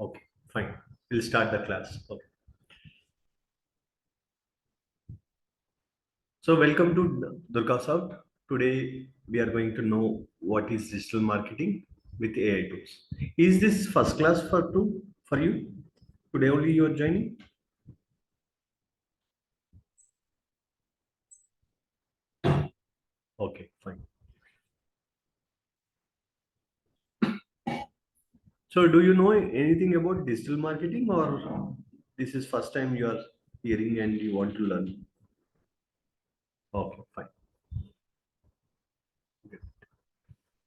Okay, fine. We'll start the class. Okay. So welcome to DurgaSoft. Today we are going to know what is digital marketing with AI tools. Is this first class for you? Today only you are joining? Okay, fine. So do you know anything about digital marketing, or this is first time you are hearing and you want to learn? Okay, fine.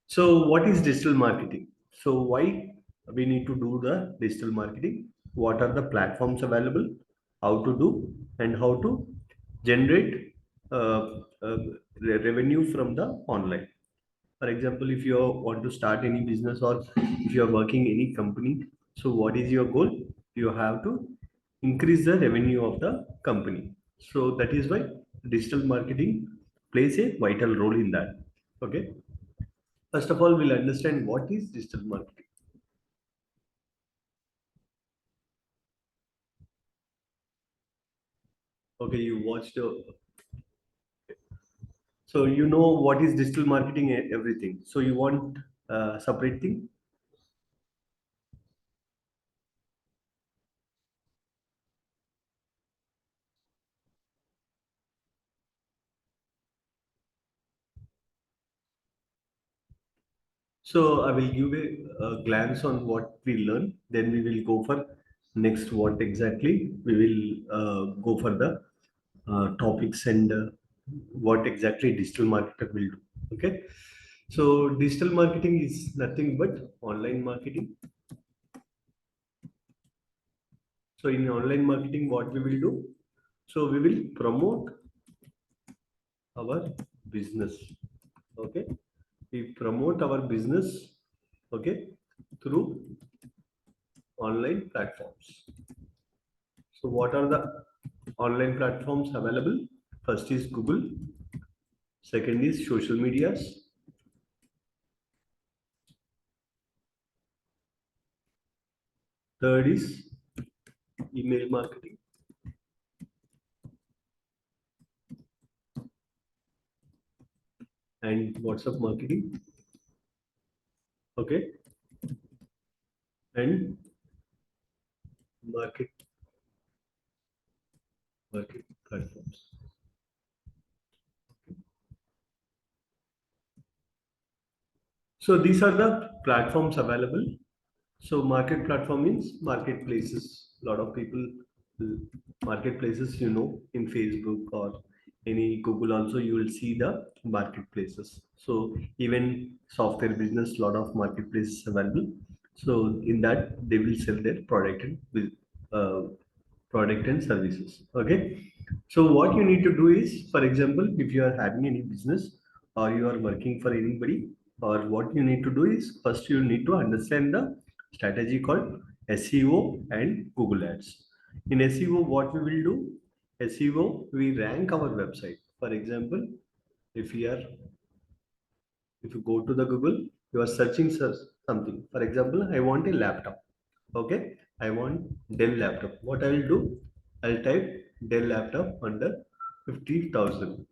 So what is digital marketing? So why we need to do the digital marketing? What are the platforms available? How to do and how to generate uh, uh, revenue from the online. For example, if you want to start any business or if you are working any company, so what is your goal? You have to increase the revenue of the company. So that is why digital marketing plays a vital role in that. Okay. First of all, we'll understand what is digital marketing. Okay, you watched. So you know what is digital marketing, everything. So you want separate thing. So I will give a glance on what we learn. Then we will go for next what exactly we will go for the topics and what exactly digital marketer will do. Okay. So digital marketing is nothing but online marketing. So in online marketing, what we will do? So we will promote our business. Okay. We promote our business. Okay. Through online platforms. So what are the online platforms available? First is Google. Second is social medias. Third is email marketing. And WhatsApp marketing. Okay. And market market platforms. So these are the platforms available. So market platform means marketplaces. A lot of people marketplaces, in Facebook or any Google also you will see the marketplaces. So even software business, lot of marketplaces available. So in that they will sell their product and with uh, product and services. Okay. So what you need to do is, for example, if you are having any business or you are working for anybody, or what you need to do is first you need to understand the strategy called SEO and Google Ads. In SEO, what we will do? SEO, we rank our website. For example, if you are if you go to the Google, you are searching something. For example, I want a laptop. Okay, I want Dell laptop. What I will do? I'll type Dell laptop under 50,000.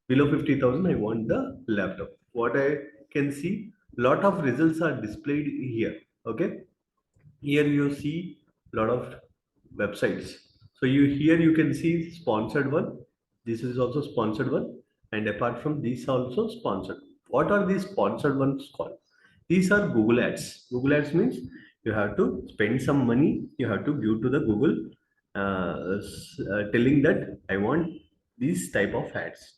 Below 50,000, I want the laptop. What I can see, lot of results are displayed here. Okay, here you see lot of websites. So you can see sponsored one. This is also sponsored one, and apart from these also sponsored. What are these sponsored ones called? These are Google ads. Google ads means you have to spend some money. You have to give to the Google, telling that I want these type of ads.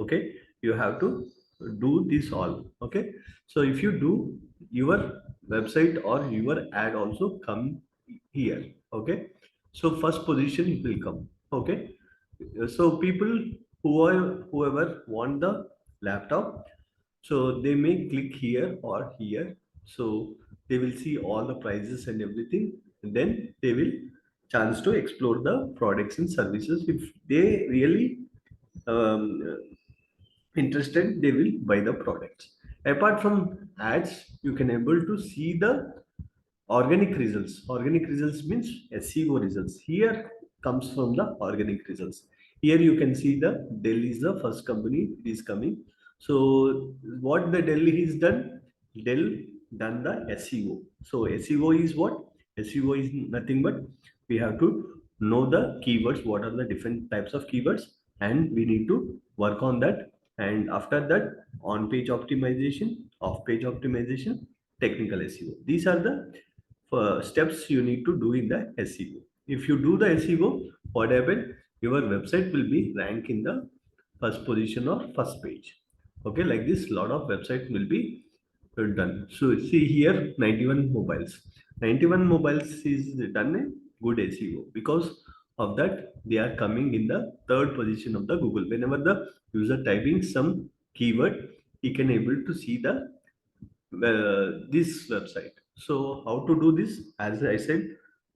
Okay, you have to do this all. Okay, so if you do, your website or your ad also come here. Okay, so first position it will come. Okay, so people whoever want the laptop, so they may click here or here. So they will see all the prices and everything, and then they will chance to explore the products and services. If they really um, interested, they will buy the products. Apart from ads, you can able to see the Organic results. Organic results means SEO results. Here comes from the organic results. Here you can see the Dell is the first company is coming. So what the Dell is done? Dell done the SEO. So SEO is what? SEO is nothing but we have to know the keywords. What are the different types of keywords, and we need to work on that. And after that, on-page optimization, off-page optimization, technical SEO. These are the steps you need to do in the SEO. If you do the SEO, what happens? Your website will be ranked in the first position or first page. Okay, like this, lot of website will be done. So see here, 91 mobiles. 91 mobiles is done a good SEO because of that they are coming in the third position of the Google. Whenever the user typing some keyword, he can able to see the this website. So how to do this? As I said,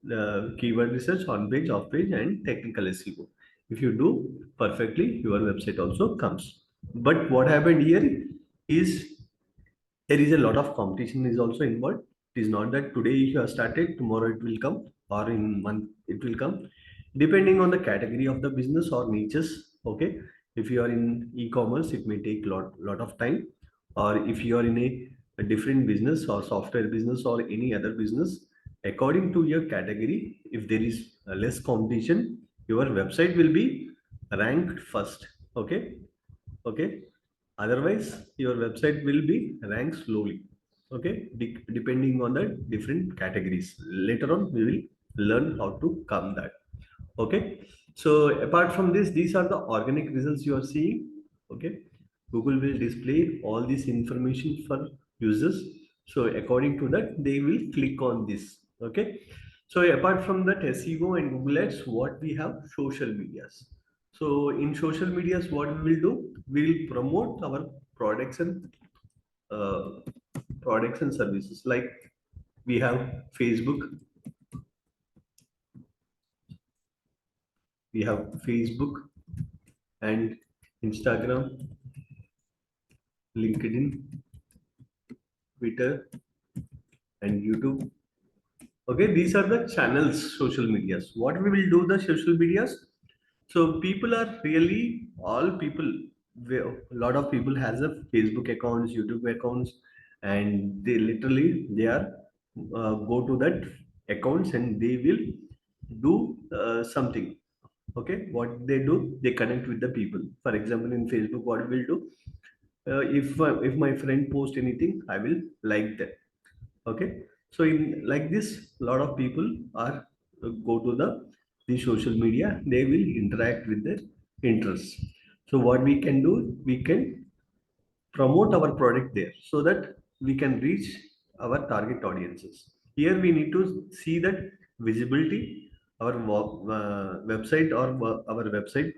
the keyword research, on page, off page, and technical SEO. If you do perfectly, your website also comes. But what happened here is there is a lot of competition is also involved. It is not that today if you have started, tomorrow it will come, or in month it will come, depending on the category of the business or niches. Okay, if you are in e-commerce, it may take lot of time, or if you are in a different business or software business or any other business, according to your category, if there is less competition, your website will be ranked first. Okay, okay, otherwise your website will be ranked slowly. Okay, depending on the different categories. Later on we will learn how to come that. Okay, so apart from this, these are the organic results you are seeing. Okay, Google will display all this information for users, so according to that they will click on this. Okay, so apart from that SEO and Google Ads, what we have? Social medias. So in social medias, what we will do? We will promote our products and uh, products and services. Like we have Facebook, we have Facebook and Instagram, LinkedIn, Twitter, and YouTube. Okay, these are the channels, social medias. What we will do the social medias? So people are really all people. A lot of people has a Facebook accounts, YouTube accounts, and they literally they are go to that accounts and they will do something. Okay, what they do, they connect with the people. For example, in Facebook, what we'll do, if my friend post anything, I will like that. Okay, so in like this, a lot of people are go to the social media, they will interact with their interests. So what we can do, we can promote our product there so that we can reach our target audiences. Here we need to see that visibility, our website or our website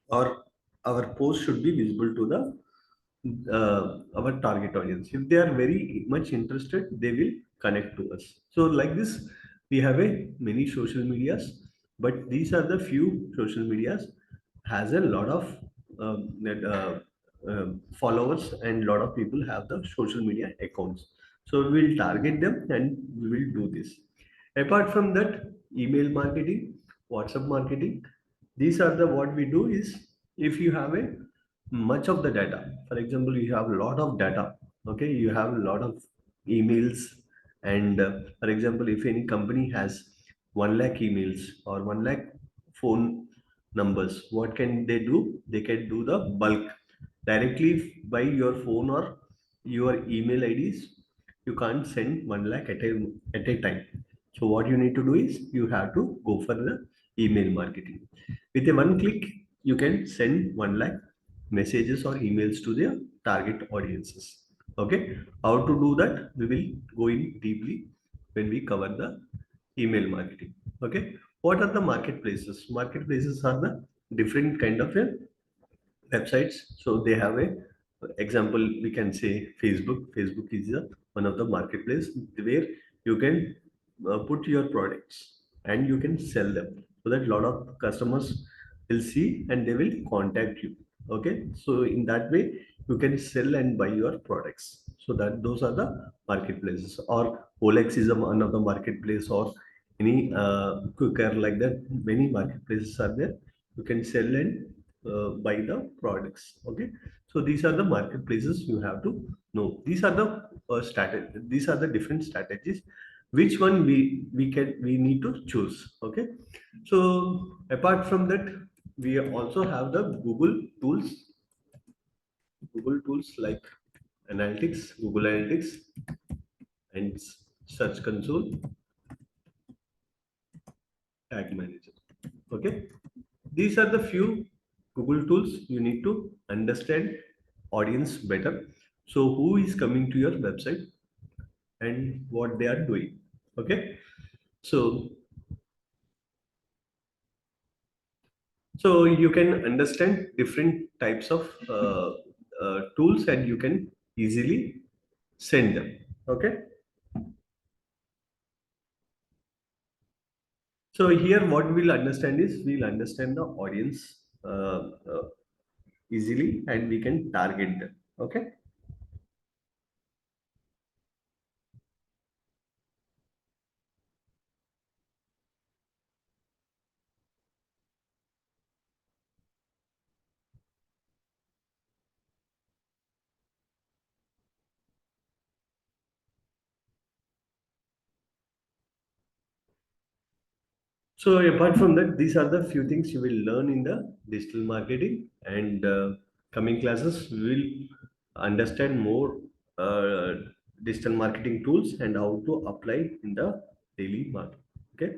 or our post should be visible to the our target audience. If they are very much interested, they will connect to us. So like this, we have a many social medias, but these are the few social medias has a lot of followers, and lot of people have the social media accounts. So we will target them and we will do this. Apart from that, email marketing, WhatsApp marketing, these are the what we do is, if you have a much of the data, for example you have a lot of data, okay, you have a lot of emails, and for example if any company has 1 lakh emails or 1 lakh phone numbers, what can they do? They can do the bulk directly by your phone or your email IDs. You can't send 1 lakh at a time. So what you need to do is you have to go for the email marketing. With a one click, you can send 1 lakh messages or emails to their target audiences. Okay, how to do that? We will go in deeply when we cover the email marketing. Okay, what are the marketplaces? Marketplaces are the different kind of websites. So they have a example, we can say Facebook. Facebook is one of the marketplace where you can put your products and you can sell them, so that a lot of customers will see and they will contact you. Okay, so in that way you can sell and buy your products. So that those are the marketplaces. Or Olex is another marketplace, or any quicker like that. Many marketplaces are there. You can sell and buy the products. Okay. So these are the marketplaces you have to know. These are the These are the different strategies. Which one we need to choose. Okay. So apart from that, we also have the Google tools like Google Analytics, and Search Console, Tag Manager. Okay, these are the few Google tools you need to understand audience better. So who is coming to your website and what they are doing. Okay, so you can understand different types of tools and you can easily send them. Okay. So here, what we'll understand is we'll understand the audience easily, and we can target them. Okay. So apart from that, these are the few things you will learn in the digital marketing, and coming classes we will understand more uh, digital marketing tools and how to apply in the daily market. Okay.